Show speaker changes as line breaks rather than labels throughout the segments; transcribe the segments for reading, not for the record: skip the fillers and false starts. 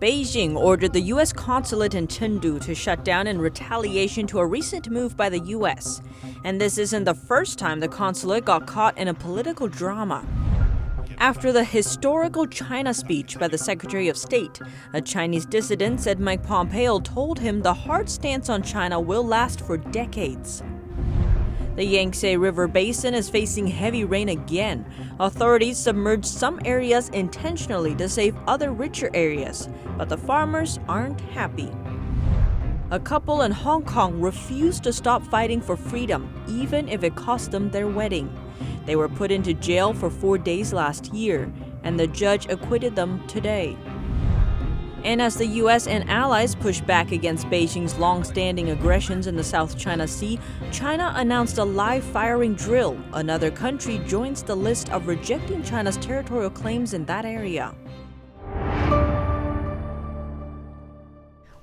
Beijing ordered the U.S. consulate in Chengdu to shut down in retaliation to a recent move by the U.S. And this isn't the first time the consulate got caught in a political drama. After the historical China speech by the Secretary of State, a Chinese dissident said Mike Pompeo told him the hard stance on China will last for decades. The Yangtze River basin is facing heavy rain again. Authorities submerged some areas intentionally to save other richer areas, but the farmers aren't happy. A couple in Hong Kong refused to stop fighting for freedom, even if it cost them their wedding. They were put into jail for 4 days last year, and the judge acquitted them today. And as the U.S. and allies push back against Beijing's long-standing aggressions in the South China Sea, China announced a live firing drill. Another country joins the list of rejecting China's territorial claims in that area.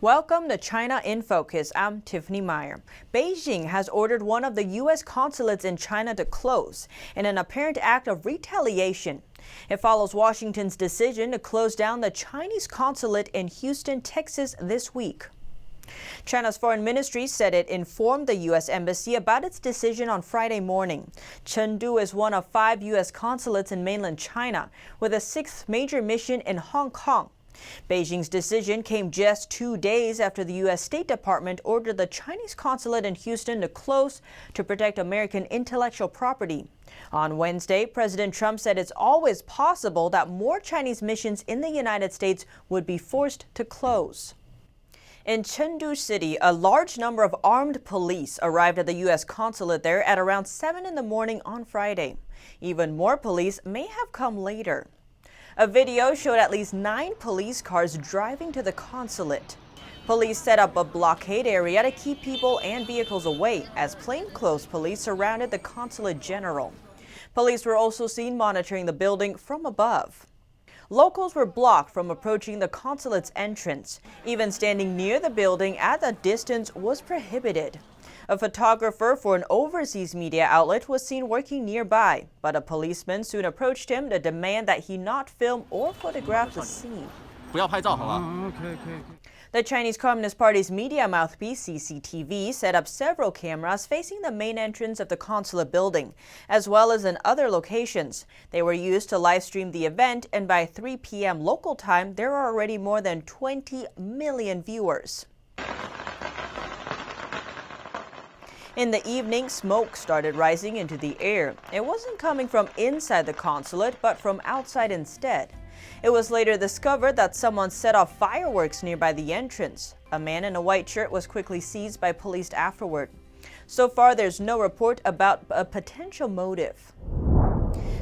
Welcome to China in Focus. I'm Tiffany Meyer. Beijing has ordered one of the U.S. consulates in China to close in an apparent act of retaliation. It follows Washington's decision to close down the Chinese consulate in Houston, Texas this week. China's foreign ministry said it informed the U.S. embassy about its decision on Friday morning. Chengdu is one of 5 U.S. consulates in mainland China, with a 6th major mission in Hong Kong. Beijing's decision came just 2 days after the U.S. State Department ordered the Chinese consulate in Houston to close to protect American intellectual property. On Wednesday, President Trump said it's always possible that more Chinese missions in the United States would be forced to close. In Chengdu City, a large number of armed police arrived at the U.S. consulate there at around 7 in the morning on Friday. Even more police may have come later. A video showed at least 9 police cars driving to the consulate. Police set up a blockade area to keep people and vehicles away as plainclothes police surrounded the consulate general. Police were also seen monitoring the building from above. Locals were blocked from approaching the consulate's entrance. Even standing near the building at a distance was prohibited. A photographer for an overseas media outlet was seen working nearby, but a policeman soon approached him to demand that he not film or photograph the scene. The Chinese Communist Party's media mouthpiece, CCTV, set up several cameras facing the main entrance of the consulate building, as well as in other locations. They were used to live stream the event, and by 3 p.m. local time, there are already more than 20 million viewers. In the evening, smoke started rising into the air. It wasn't coming from inside the consulate, but from outside instead. It was later discovered that someone set off fireworks nearby the entrance. A man in a white shirt was quickly seized by police afterward. So far, there's no report about a potential motive.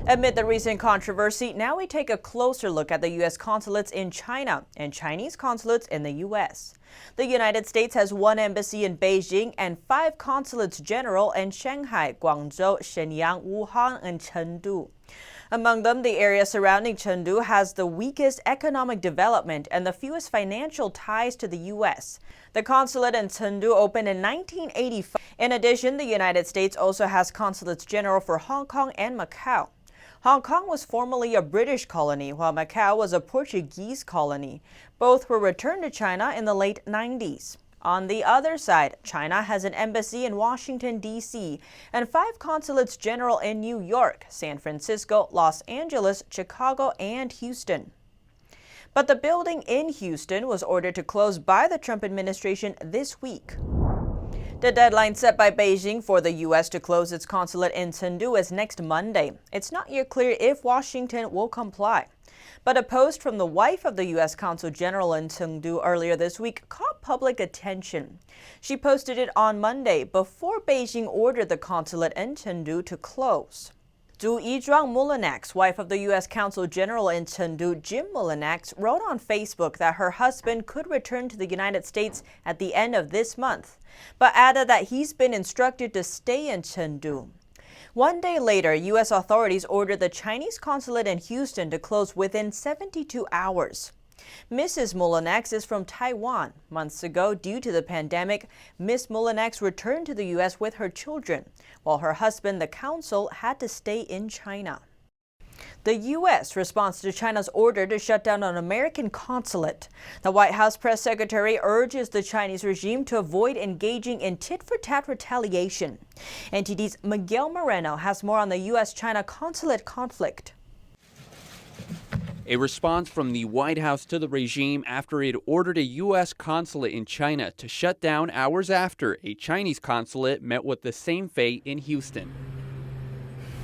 Amid the recent controversy, now we take a closer look at the U.S. consulates in China and Chinese consulates in the U.S. The United States has 1 embassy in Beijing and 5 consulates general in Shanghai, Guangzhou, Shenyang, Wuhan, and Chengdu. Among them, the area surrounding Chengdu has the weakest economic development and the fewest financial ties to the U.S. The consulate in Chengdu opened in 1985. In addition, the United States also has consulates general for Hong Kong and Macau. Hong Kong was formerly a British colony, while Macau was a Portuguese colony. Both were returned to China in the late 90s. On the other side, China has an embassy in Washington, D.C., and 5 consulates general in New York, San Francisco, Los Angeles, Chicago, and Houston. But the building in Houston was ordered to close by the Trump administration this week. The deadline set by Beijing for the U.S. to close its consulate in Chengdu is next Monday. It's not yet clear if Washington will comply. But a post from the wife of the U.S. Consul General in Chengdu earlier this week caught public attention. She posted it on Monday before Beijing ordered the consulate in Chengdu to close. Zhu Yizhuang Mulinax, wife of the U.S. Consul General in Chengdu, Jim Mulinax, wrote on Facebook that her husband could return to the United States at the end of this month, but added that he's been instructed to stay in Chengdu. 1 day later, U.S. authorities ordered the Chinese consulate in Houston to close within 72 hours. Mrs. Mulinax is from Taiwan. Months ago, due to the pandemic, Ms. Mulinax returned to the U.S. with her children, while her husband, the consul, had to stay in China. The U.S. responds to China's order to shut down an American consulate. The White House press secretary urges the Chinese regime to avoid engaging in tit-for-tat retaliation. NTD's Miguel Moreno has more on the U.S.-China consulate conflict.
A response from the White House to the regime after it ordered a U.S. consulate in China to shut down hours after a Chinese consulate met with the same fate in Houston.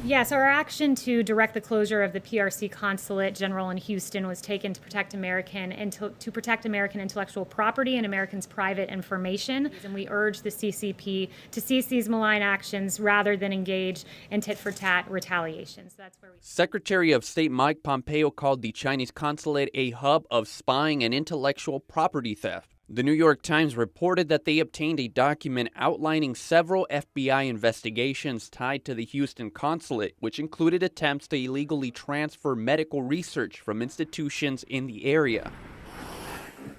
Yes, our action to direct the closure of the PRC Consulate General in Houston was taken to protect American intellectual property and Americans' private information. And we urge the CCP to cease these malign actions rather than engage in tit-for-tat retaliation. So that's where
Secretary of State Mike Pompeo called the Chinese consulate a hub of spying and intellectual property theft. The New York Times reported that they obtained a document outlining several FBI investigations tied to the Houston consulate, which included attempts to illegally transfer medical research from institutions in the area.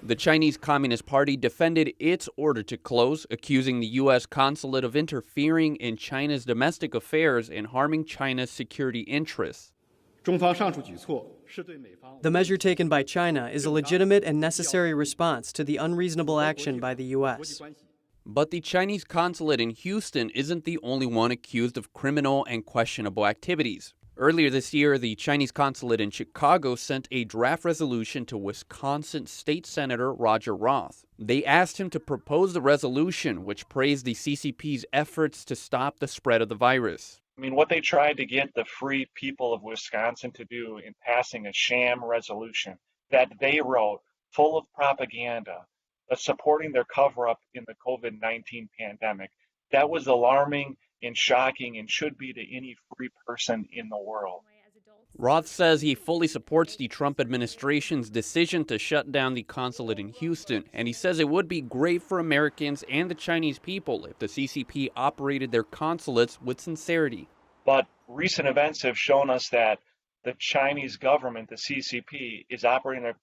The Chinese Communist Party defended its order to close, accusing the U.S. consulate of interfering in China's domestic affairs and harming China's security interests.
The measure taken by China is a legitimate and necessary response to the unreasonable action by the U.S.
But the Chinese consulate in Houston isn't the only one accused of criminal and questionable activities. Earlier this year, the Chinese consulate in Chicago sent a draft resolution to Wisconsin State Senator Roger Roth. They asked him to propose the resolution, which praised the CCP's efforts to stop the spread of the virus.
I mean, what they tried to get the free people of Wisconsin to do in passing a sham resolution that they wrote, full of propaganda, supporting their cover-up in the COVID-19 pandemic, that was alarming and shocking and should be to any free person in the world.
Roth says he fully supports the Trump administration's decision to shut down the consulate in Houston, and he says it would be great for Americans and the Chinese people if the CCP operated their consulates with sincerity.
But recent events have shown us that the Chinese government, the CCP, is operating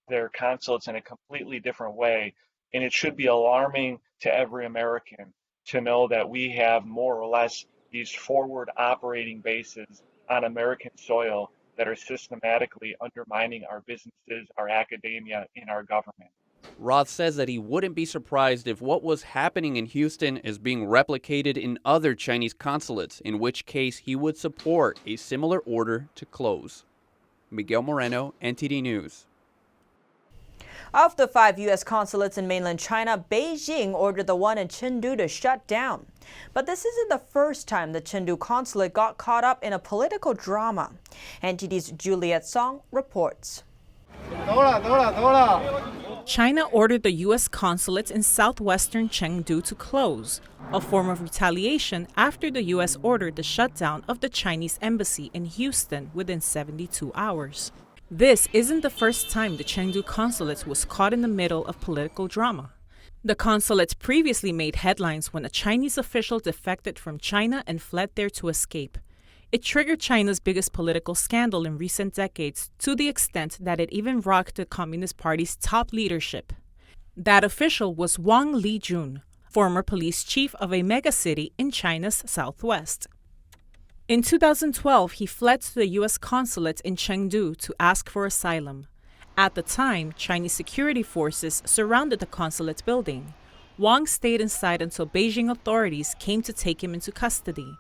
their consulates in a completely different way, and it should be alarming to every American to know that we have more or less these forward operating bases on American soil that are systematically undermining our businesses, our academia, and our government.
Roth says that he wouldn't be surprised if what was happening in Houston is being replicated in other Chinese consulates, in which case he would support a similar order to close. Miguel Moreno, NTD News.
Of the 5 U.S. consulates in mainland China, Beijing ordered the one in Chengdu to shut down. But this isn't the first time the Chengdu consulate got caught up in a political drama. NTD's Juliet Song reports.
China ordered the U.S. consulates in southwestern Chengdu to close, a form of retaliation after the U.S. ordered the shutdown of the Chinese embassy in Houston within 72 hours. This isn't the first time the Chengdu consulate was caught in the middle of political drama. The consulate previously made headlines when a Chinese official defected from China and fled there to escape. It triggered China's biggest political scandal in recent decades to the extent that it even rocked the Communist Party's top leadership. That official was Wang Lijun, former police chief of a megacity in China's southwest. In 2012, he fled to the U.S. consulate in Chengdu to ask for asylum. At the time, Chinese security forces surrounded the consulate building. Wang stayed inside until Beijing authorities came to take him into custody.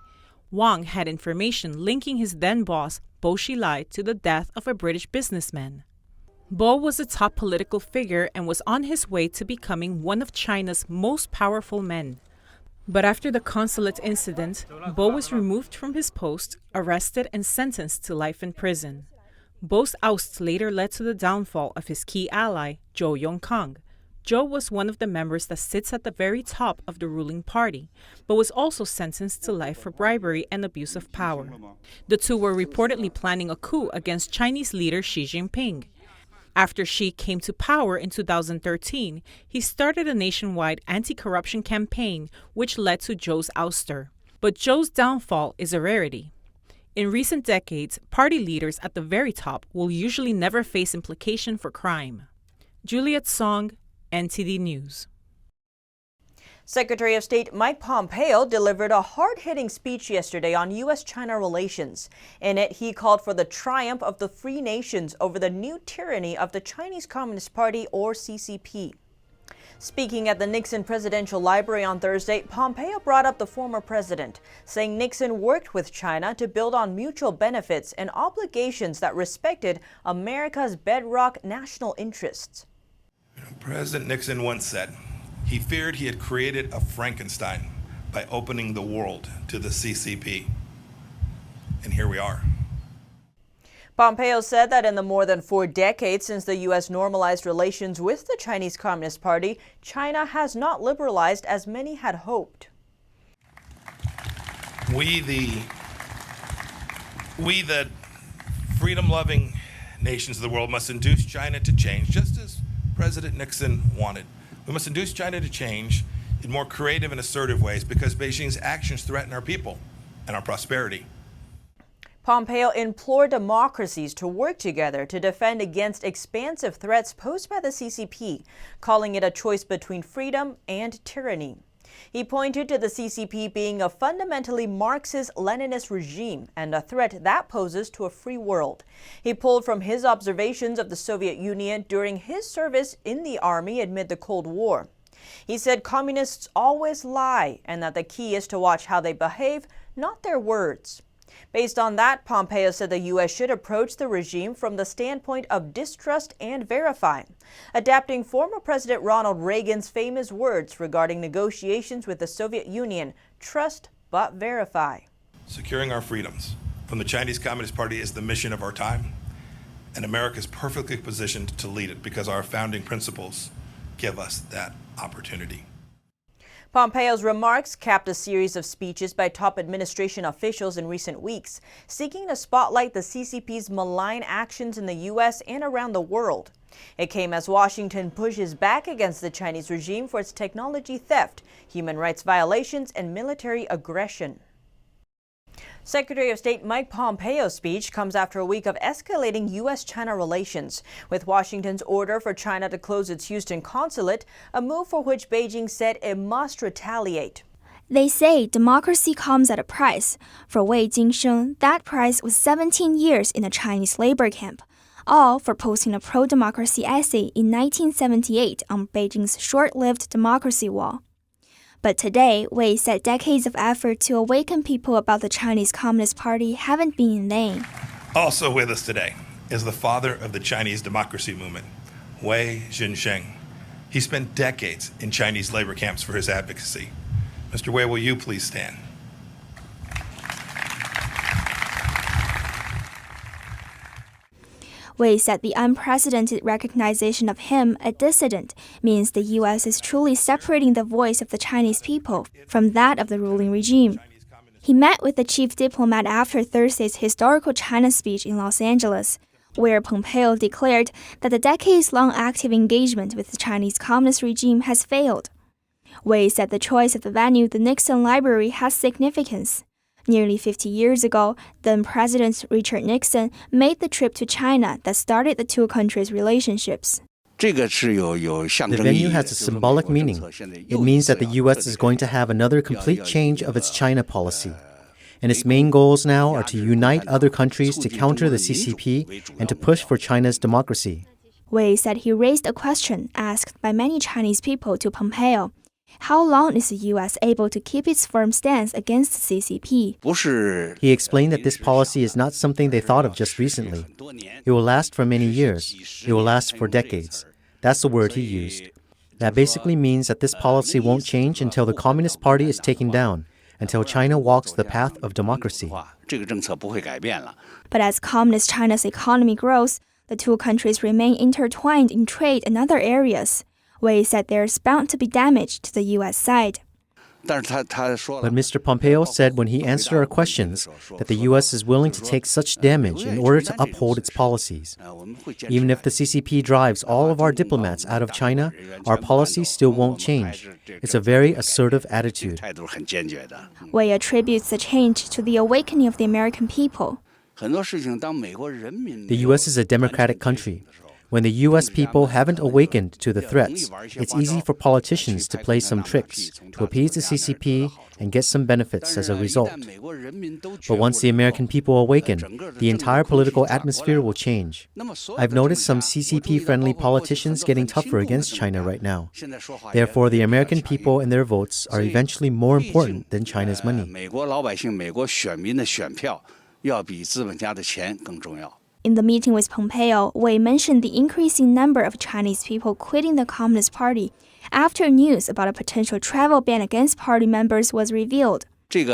Wang had information linking his then-boss, Bo Xilai, to the death of a British businessman. Bo was a top political figure and was on his way to becoming one of China's most powerful men. But after the consulate incident, Bo was removed from his post, arrested, and sentenced to life in prison. Bo's oust later led to the downfall of his key ally, Zhou Yongkang. Zhou was one of the members that sits at the very top of the ruling party, but was also sentenced to life for bribery and abuse of power. The two were reportedly planning a coup against Chinese leader Xi Jinping. After Xi came to power in 2013, he started a nationwide anti-corruption campaign, which led to Zhou's ouster. But Zhou's downfall is a rarity. In recent decades, party leaders at the very top will usually never face implication for crime. Juliet Song, NTD News.
Secretary of State Mike Pompeo delivered a hard-hitting speech yesterday on U.S.-China relations. In it, he called for the triumph of the free nations over the new tyranny of the Chinese Communist Party, or CCP. Speaking at the Nixon Presidential Library on Thursday, Pompeo brought up the former president, saying Nixon worked with China to build on mutual benefits and obligations that respected America's bedrock national interests.
President Nixon once said he feared he had created a Frankenstein by opening the world to the CCP. And here we are.
Pompeo said that in the more than 4 decades since the U.S. normalized relations with the Chinese Communist Party, China has not liberalized as many had hoped.
We, the freedom-loving nations of the world, must induce China to change, just as President Nixon wanted. We must induce China to change in more creative and assertive ways because Beijing's actions threaten our people and our prosperity.
Pompeo implored democracies to work together to defend against expansive threats posed by the CCP, calling it a choice between freedom and tyranny. He pointed to the CCP being a fundamentally Marxist-Leninist regime and a threat that poses to a free world. He pulled from his observations of the Soviet Union during his service in the army amid the Cold War. He said communists always lie and that the key is to watch how they behave, not their words. Based on that, Pompeo said the U.S. should approach the regime from the standpoint of distrust and verify, adapting former President Ronald Reagan's famous words regarding negotiations with the Soviet Union: trust but verify.
Securing our freedoms from the Chinese Communist Party is the mission of our time, and America is perfectly positioned to lead it because our founding principles give us that opportunity.
Pompeo's remarks capped a series of speeches by top administration officials in recent weeks, seeking to spotlight the CCP's malign actions in the U.S. and around the world. It came as Washington pushes back against the Chinese regime for its technology theft, human rights violations, and military aggression. Secretary of State Mike Pompeo's speech comes after a week of escalating U.S.-China relations, with Washington's order for China to close its Houston consulate, a move for which Beijing said it must retaliate.
They say democracy comes at a price. For Wei Jingsheng, that price was 17 years in a Chinese labor camp, all for posting a pro-democracy essay in 1978 on Beijing's short-lived democracy wall. But today, Wei said decades of effort to awaken people about the Chinese Communist Party haven't been in vain.
Also with us today is the father of the Chinese democracy movement, Wei Jingsheng. He spent decades in Chinese labor camps for his advocacy. Mr. Wei, will you please stand?
Wei said the unprecedented recognition of him, a dissident, means the U.S. is truly separating the voice of the Chinese people from that of the ruling regime. He met with the chief diplomat after Thursday's historical China speech in Los Angeles, where Pompeo declared that the decades-long active engagement with the Chinese Communist regime has failed. Wei said the choice of the venue, the Nixon Library, has significance. Nearly 50 years ago, then-President Richard Nixon made the trip to China that started the two countries' relationships.
The venue has a symbolic meaning. It means that the U.S. is going to have another complete change of its China policy. And its main goals now are to unite other countries to counter the CCP and to push for China's democracy.
Wei said he raised a question asked by many Chinese people to Pompeo. How long is the U.S. able to keep its firm stance against the CCP?
He explained that this policy is not something they thought of just recently. It will last for many years. It will last for decades. That's the word he used. That basically means that this policy won't change until the Communist Party is taken down, until China walks the path of democracy.
But as Communist China's economy grows, the two countries remain intertwined in trade and other areas. Wei said there's bound to be damage to the U.S. side.
But Mr. Pompeo said when he answered our questions that the U.S. is willing to take such damage in order to uphold its policies. Even if the CCP drives all of our diplomats out of China, our policies still won't change. It's a very assertive attitude.
Wei attributes the change to the awakening of the American people.
The U.S. is a democratic country. When the U.S. people haven't awakened to the threats, it's easy for politicians to play some tricks to appease the CCP and get some benefits as a result. But once the American people awaken, the entire political atmosphere will change. I've noticed some CCP-friendly politicians getting tougher against China right now. Therefore, the American people and their votes are eventually more important than China's money.
In the meeting with Pompeo, Wei mentioned the increasing number of Chinese people quitting the Communist Party after news about a potential travel ban against party members was revealed.
He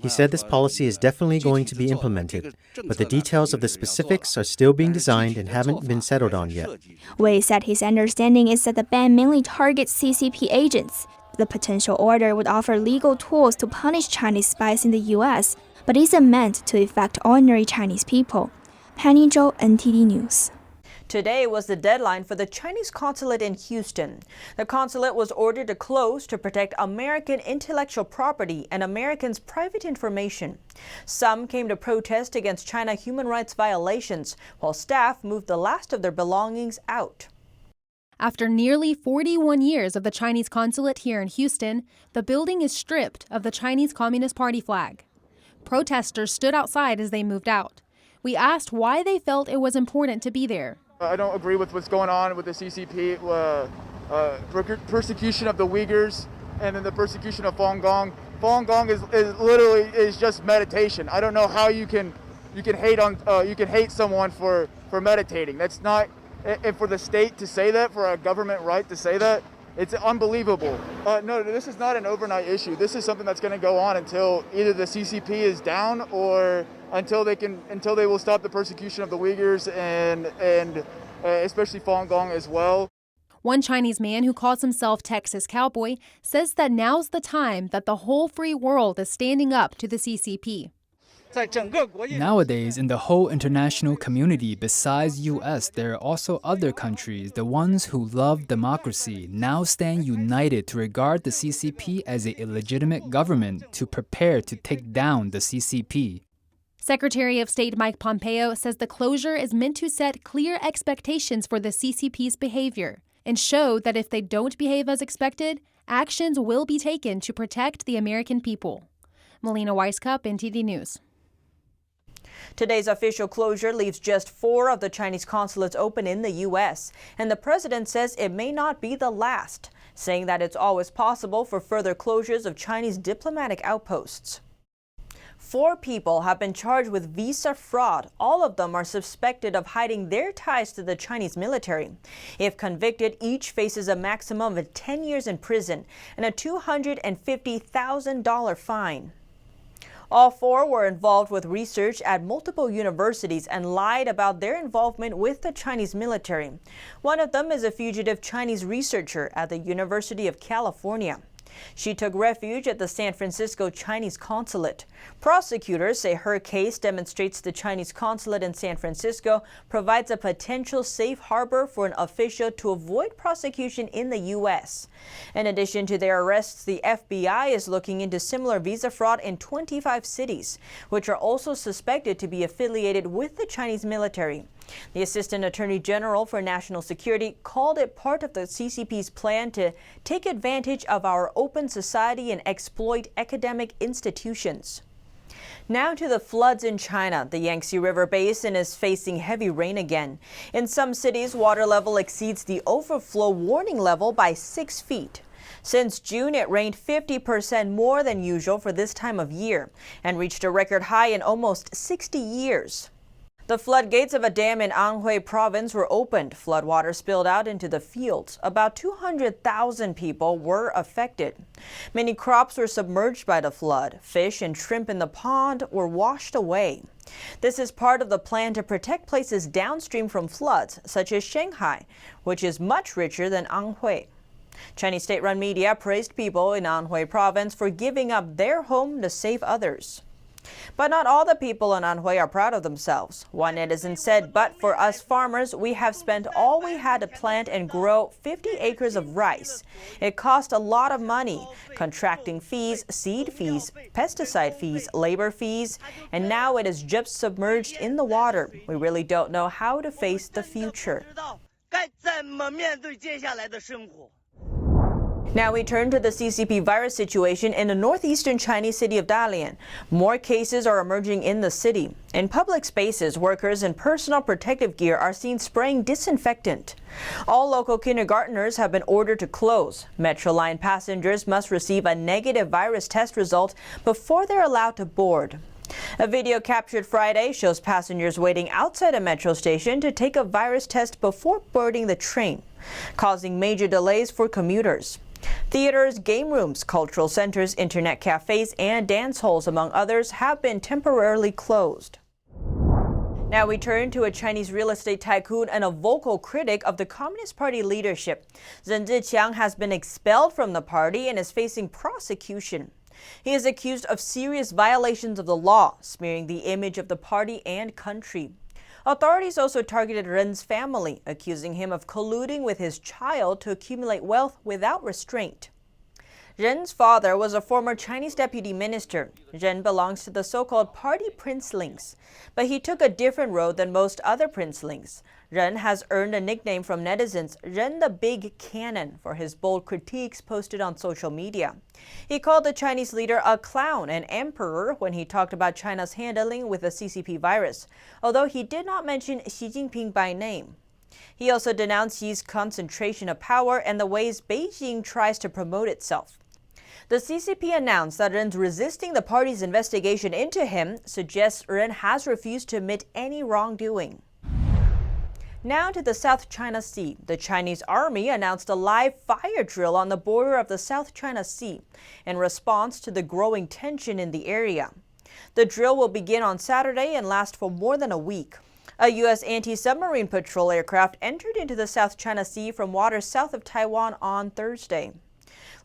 said this policy is definitely going to be implemented, but the details of the specifics are still being designed and haven't been settled on yet.
Wei said his understanding is that the ban mainly targets CCP agents. The potential order would offer legal tools to punish Chinese spies in the U.S., but isn't meant to affect ordinary Chinese people. Penny Zhou, NTD News.
Today was the deadline for the Chinese consulate in Houston. The consulate was ordered to close to protect American intellectual property and Americans' private information. Some came to protest against China human rights violations, while staff moved the last of their belongings out.
After nearly 41 years of the Chinese consulate here in Houston, the building is stripped of the Chinese Communist Party flag. Protesters stood outside as they moved out. We asked why they felt it was important to be there.
I don't agree with what's going on with the CCP, persecution of the Uyghurs, and then the persecution of Falun Gong. Falun Gong is literally just meditation. I don't know how you can hate someone for meditating. That's not, and for the state to say that, for a government right to say that, it's unbelievable. No, this is not an overnight issue. This is something that's going to go on until either the CCP is down or until they will stop the persecution of the Uyghurs and especially Falun Gong as well.
One Chinese man who calls himself Texas Cowboy says that now's the time that the whole free world is standing up to the CCP.
Nowadays, in the whole international community besides US, there are also other countries, the ones who love democracy, now stand united to regard the CCP as an illegitimate government to prepare to take down the CCP.
Secretary of State Mike Pompeo says the closure is meant to set clear expectations for the CCP's behavior and show that if they don't behave as expected, actions will be taken to protect the American people. Melina Weisskopf, NTD News.
Today's official closure leaves just 4 of the Chinese consulates open in the U.S., and the president says it may not be the last, saying that it's always possible for further closures of Chinese diplomatic outposts. 4 people have been charged with visa fraud. All of them are suspected of hiding their ties to the Chinese military. If convicted, each faces a maximum of 10 years in prison and a $250,000 fine. All 4 were involved with research at multiple universities and lied about their involvement with the Chinese military. One of them is a fugitive Chinese researcher at the University of California. She took refuge at the San Francisco Chinese consulate. Prosecutors say her case demonstrates the Chinese consulate in San Francisco provides a potential safe harbor for an official to avoid prosecution in the U.S. In addition to their arrests, the FBI is looking into similar visa fraud in 25 cities, which are also suspected to be affiliated with the Chinese military. The Assistant Attorney General for National Security called it part of the CCP's plan to take advantage of our open society and exploit academic institutions. Now to the floods in China. The Yangtze River basin is facing heavy rain again. In some cities, water level exceeds the overflow warning level by 6 feet. Since June, it rained 50% more than usual for this time of year and reached a record high in almost 60 years. The floodgates of a dam in Anhui province were opened. Floodwater spilled out into the fields. About 200,000 people were affected. Many crops were submerged by the flood. Fish and shrimp in the pond were washed away. This is part of the plan to protect places downstream from floods, such as Shanghai, which is much richer than Anhui. Chinese state-run media praised people in Anhui province for giving up their home to save others. But not all the people in Anhui are proud of themselves. One netizen said, "But for us farmers, we have spent all we had to plant and grow 50 acres of rice. It cost a lot of money, contracting fees, seed fees, pesticide fees, labor fees, and now it is just submerged in the water. We really don't know how to face the future." Now we turn to the CCP virus situation in the northeastern Chinese city of Dalian. More cases are emerging in the city. In public spaces, workers in personal protective gear are seen spraying disinfectant. All local kindergarteners have been ordered to close. Metro line passengers must receive a negative virus test result before they're allowed to board. A video captured Friday shows passengers waiting outside a metro station to take a virus test before boarding the train, causing major delays for commuters. Theaters, game rooms, cultural centers, internet cafes, and dance halls, among others, have been temporarily closed. Now we turn to a Chinese real estate tycoon and a vocal critic of the Communist Party leadership. Ren Zhiqiang has been expelled from the party and is facing prosecution. He is accused of serious violations of the law, smearing the image of the party and country. Authorities also targeted Ren's family, accusing him of colluding with his child to accumulate wealth without restraint. Ren's father was a former Chinese deputy minister. Ren belongs to the so-called party princelings, but he took a different road than most other princelings. Ren has earned a nickname from netizens, Ren the Big Cannon, for his bold critiques posted on social media. He called the Chinese leader a clown and emperor when he talked about China's handling with the CCP virus, although he did not mention Xi Jinping by name. He also denounced Xi's concentration of power and the ways Beijing tries to promote itself. The CCP announced that Ren's resisting the party's investigation into him suggests Ren has refused to admit any wrongdoing. Now to the South China Sea. The Chinese army announced a live fire drill on the border of the South China Sea in response to the growing tension in the area. The drill will begin on Saturday and last for more than a week. A U.S. anti-submarine patrol aircraft entered into the South China Sea from waters south of Taiwan on Thursday.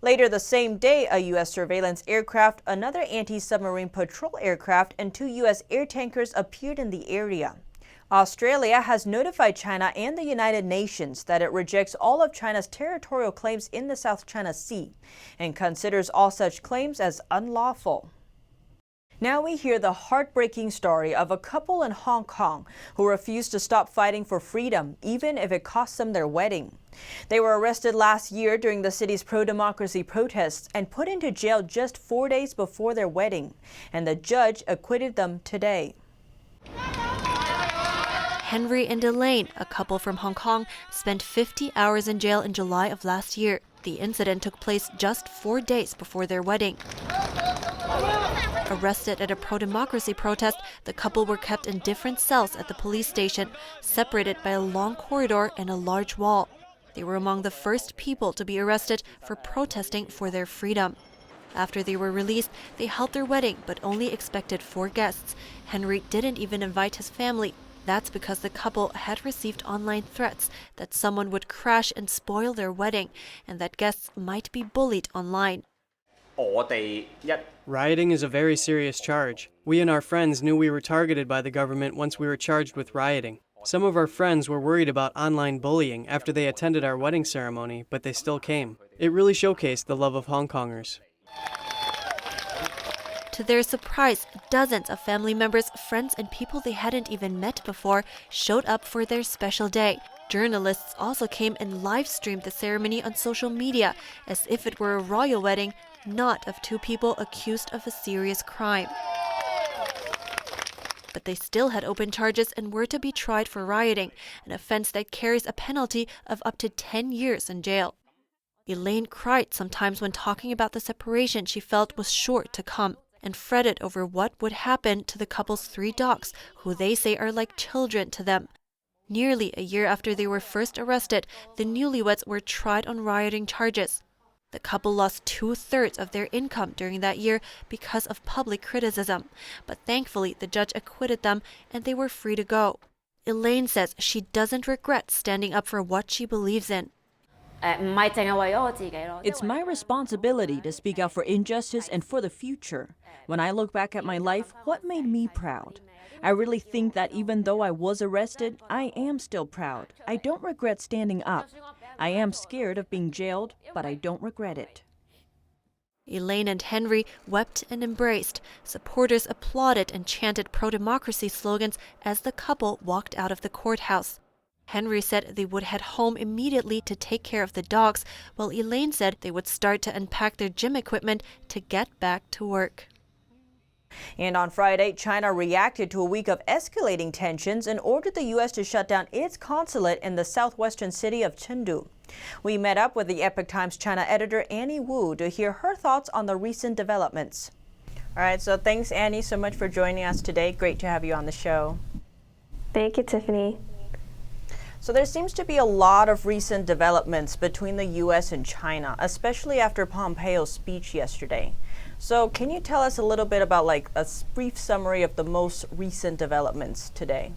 Later the same day, a U.S. surveillance aircraft, another anti-submarine patrol aircraft, and 2 U.S. air tankers appeared in the area. Australia has notified China and the United Nations that it rejects all of China's territorial claims in the South China Sea and considers all such claims as unlawful. Now we hear the heartbreaking story of a couple in Hong Kong who refused to stop fighting for freedom, even if it cost them their wedding. They were arrested last year during the city's pro-democracy protests and put into jail just 4 days before their wedding, and the judge acquitted them today.
Henry and Elaine, a couple from Hong Kong, spent 50 hours in jail in July of last year. The incident took place just 4 days before their wedding. Arrested at a pro-democracy protest, the couple were kept in different cells at the police station, separated by a long corridor and a large wall. They were among the first people to be arrested for protesting for their freedom. After they were released, they held their wedding but only expected 4 guests. Henry didn't even invite his family. That's because the couple had received online threats that someone would crash and spoil their wedding and that guests might be bullied online.
Rioting is a very serious charge. We and our friends knew we were targeted by the government once we were charged with rioting. Some of our friends were worried about online bullying after they attended our wedding ceremony, but they still came. It really showcased the love of Hong Kongers.
To their surprise, dozens of family members, friends, and people they hadn't even met before showed up for their special day. Journalists also came and live-streamed the ceremony on social media as if it were a royal wedding, not of 2 people accused of a serious crime. But they still had open charges and were to be tried for rioting, an offense that carries a penalty of up to 10 years in jail. Elaine cried sometimes when talking about the separation she felt was sure to come, and fretted over what would happen to the couple's 3 dogs, who they say are like children to them. Nearly a year after they were first arrested, the newlyweds were tried on rioting charges. The couple lost 2/3 of their income during that year because of public criticism, but thankfully the judge acquitted them and they were free to go. Elaine says she doesn't regret standing up for what she believes in.
It's my responsibility to speak out for injustice and for the future. When I look back at my life, what made me proud? I really think that even though I was arrested, I am still proud. I don't regret standing up. I am scared of being jailed, but I don't regret it.
Elaine and Henry wept and embraced. Supporters applauded and chanted pro-democracy slogans as the couple walked out of the courthouse. Henry said they would head home immediately to take care of the dogs, while Elaine said they would start to unpack their gym equipment to get back to work.
And on Friday, China reacted to a week of escalating tensions and ordered the U.S. to shut down its consulate in the southwestern city of Chengdu. We met up with the Epoch Times China editor Annie Wu to hear her thoughts on the recent developments. All right, so thanks, Annie, so much for joining us today. Great to have you on the show.
Thank you, Tiffany.
So there seems to be a lot of recent developments between the U.S. and China, especially after Pompeo's speech yesterday. So can you tell us a little bit about like a brief summary of the most recent developments today?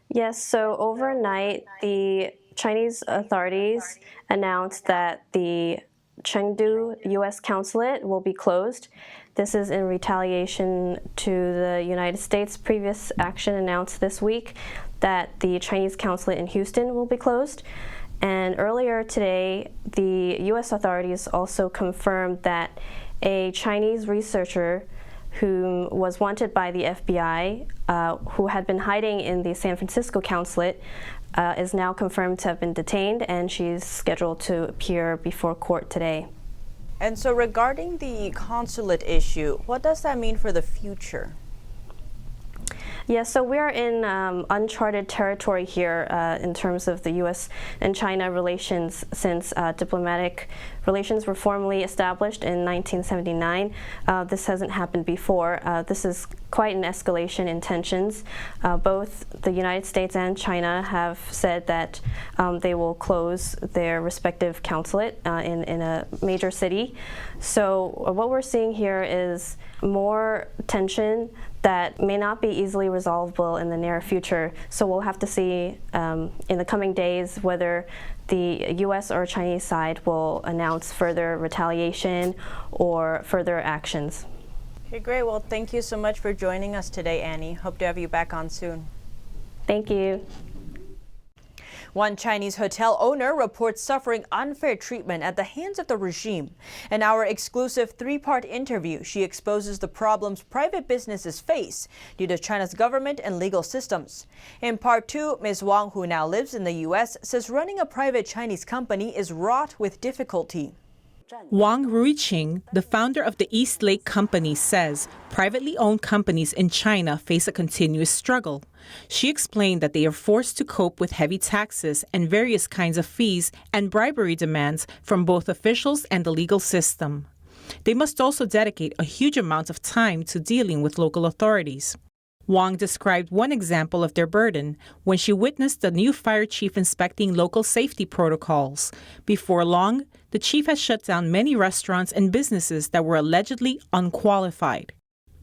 Yes, so overnight, the Chinese authorities announced that the Chengdu U.S. consulate will be closed. This is in retaliation to the United States' previous action announced this week that the Chinese consulate in Houston will be closed. And earlier today, the U.S. authorities also confirmed that a Chinese researcher who was wanted by the FBI, who had been hiding in the San Francisco consulate, is now confirmed to have been detained, and she's scheduled to appear before court today.
And so regarding the consulate issue, what does that mean for the future?
Yeah, so we are in uncharted territory here in terms of the U.S. and China relations since diplomatic relations were formally established in 1979. This hasn't happened before. This is quite an escalation in tensions. Both the United States and China have said that they will close their respective consulate in a major city. So what we're seeing here is more tension that may not be easily resolvable in the near future. So we'll have to see in the coming days whether the U.S. or Chinese side will announce further retaliation or further actions.
Okay, great. Well, thank you so much for joining us today, Annie. Hope to have you back on soon.
Thank you.
One Chinese hotel owner reports suffering unfair treatment at the hands of the regime. In our exclusive three-part interview, she exposes the problems private businesses face due to China's government and legal systems. In part two, Ms. Wang, who now lives in the U.S., says running a private Chinese company is wrought with difficulty.
Wang Ruiqing, the founder of the East Lake Company, says privately owned companies in China face a continuous struggle. She explained that they are forced to cope with heavy taxes and various kinds of fees and bribery demands from both officials and the legal system. They must also dedicate a huge amount of time to dealing with local authorities. Wang described one example of their burden when she witnessed the new fire chief inspecting local safety protocols. Before long, the chief has shut down many restaurants and businesses that were allegedly unqualified.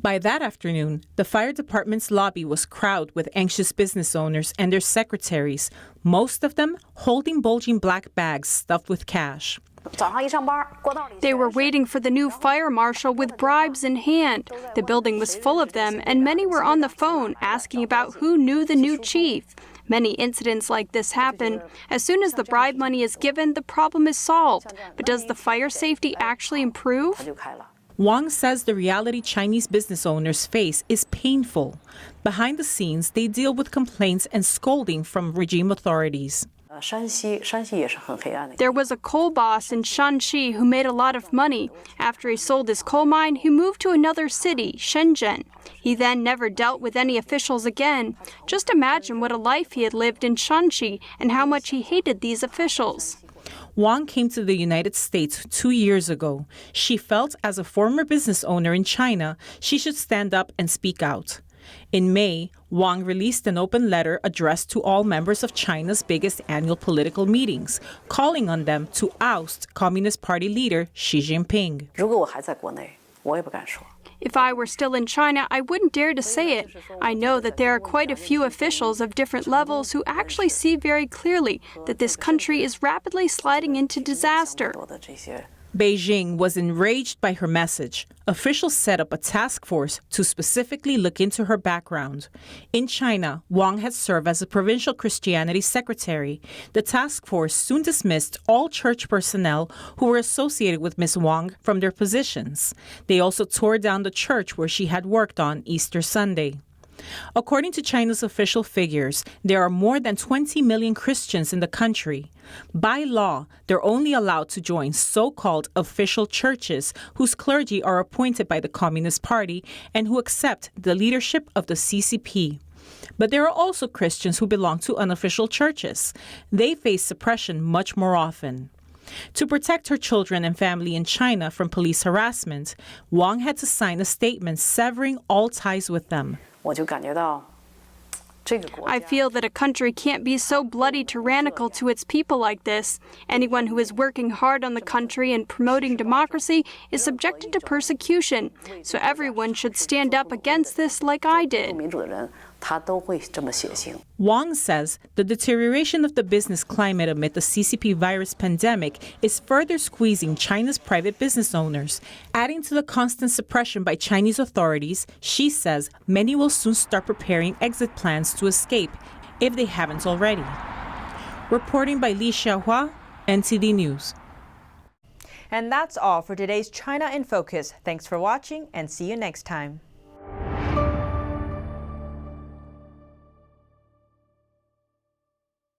By that afternoon, the fire department's lobby was crowded with anxious business owners and their secretaries, most of them holding bulging black bags stuffed with cash.
They were waiting for the new fire marshal with bribes in hand. The building was full of them, and many were on the phone asking about who knew the new chief. Many incidents like this happen. As soon as the bribe money is given, the problem is solved. But does the fire safety actually improve?
Wang says the reality Chinese business owners face is painful. Behind the scenes, they deal with complaints and scolding from regime authorities.
There was a coal boss in Shanxi who made a lot of money. After he sold his coal mine, he moved to another city, Shenzhen. He then never dealt with any officials again. Just imagine what a life he had lived in Shanxi and how much he hated these officials.
Wang came to the United States 2 years ago. She felt as a former business owner in China, she should stand up and speak out. In May, Wang released an open letter addressed to all members of China's biggest annual political meetings, calling on them to oust Communist Party leader Xi Jinping.
If I were still in China, I wouldn't dare to say it. I know that there are quite a few officials of different levels who actually see very clearly that this country is rapidly sliding into disaster.
Beijing was enraged by her message. Officials set up a task force to specifically look into her background. In China, Wang had served as a provincial Christianity secretary. The task force soon dismissed all church personnel who were associated with Ms. Wang from their positions. They also tore down the church where she had worked on Easter Sunday. According to China's official figures, there are more than 20 million Christians in the country. By law, they're only allowed to join so-called official churches whose clergy are appointed by the Communist Party and who accept the leadership of the CCP. But there are also Christians who belong to unofficial churches. They face suppression much more often. To protect her children and family in China from police harassment, Wang had to sign a statement severing all ties with them.
I feel that a country can't be so bloody tyrannical to its people like this. Anyone who is working hard on the country and promoting democracy is subjected to persecution. So everyone should stand up against this like I did.
Wang says the deterioration of the business climate amid the CCP virus pandemic is further squeezing China's private business owners. Adding to the constant suppression by Chinese authorities, she says many will soon start preparing exit plans to escape if they haven't already. Reporting by Li Xiaohua, NTD News.
And that's all for today's China in Focus. Thanks for watching and see you next time.